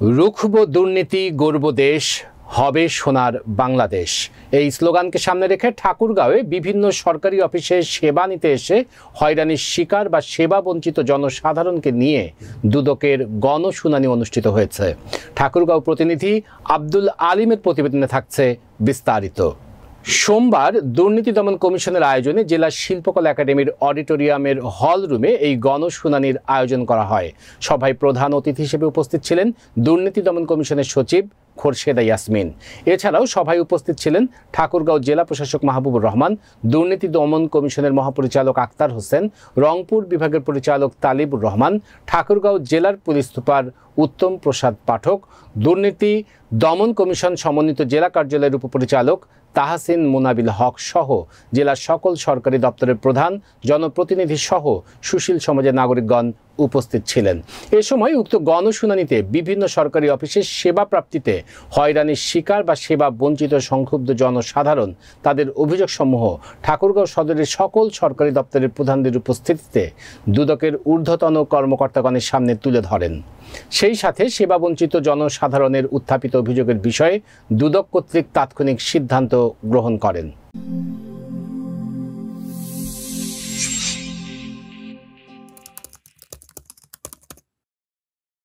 রুখব দুর্নীতি, গড়ব দেশ, হবে সোনার বাংলাদেশ। এই স্লোগানকে সামনে রেখে ঠাকুরগাঁওয়ে বিভিন্ন সরকারি অফিসে সেবা নিতে এসে হয়রানির শিকার বা সেবা বঞ্চিত জনসাধারণকে নিয়ে দুদকের গণশুনানি অনুষ্ঠিত হয়েছে। ঠাকুরগাঁও প্রতিনিধি আব্দুল আলিমের প্রতিবেদনে থাকছে বিস্তারিত। সোমবার দুর্নীতি দমন কমিশনের আয়োজনে জেলা শিল্পকলা একাডেমির অডিটোরিয়ামের হল রুমে এই গণশুনানির আয়োজন করা হয়। সভায় প্রধান অতিথি হিসেবে উপস্থিত ছিলেন দুর্নীতি দমন কমিশনের সচিব খোরশেদা ইয়াসমিন। এছাড়াও সভায় উপস্থিত ছিলেন ঠাকুরগাঁও জেলা প্রশাসক মাহবুবুর রহমান, দুর্নীতি দমন কমিশনের মহাপরিচালক আক্তার হোসেন, রংপুর বিভাগের পরিচালক তালিবুর রহমান, ঠাকুরগাঁও জেলার পুলিশ সুপার উত্তম প্রসাদ পাঠক, দুর্নীতি দমন কমিশন সমন্বিত জেলা কার্যালয়ের উপপরিচালক তাহসিন মুনাবিল হক সহ জেলার সকল সরকারি দপ্তরের প্রধান, জনপ্রতিনিধি সহ সুশীল সমাজের নাগরিকগণ উপস্থিত ছিলেন। এ সময় উক্ত গণশুনানিতে বিভিন্ন সরকারি অফিসের সেবা প্রাপ্তিতে হয়রানির শিকার বা সেবা বঞ্চিত সংক্ষুব্ধ জনসাধারণ তাদের অভিযোগসমূহ ঠাকুরগাঁও সদরের সকল সরকারি দপ্তরের প্রধানদের উপস্থিতিতে দুদকের ঊর্ধ্বতন কর্মকর্তাগণের সামনে তুলে ধরেন। সেই সাথে সেবা বঞ্চিত জনসাধারণের উত্থাপিত অভিযোগের বিষয়ে দুদক কর্তৃক তাৎক্ষণিক সিদ্ধান্ত গ্রহণ করেন।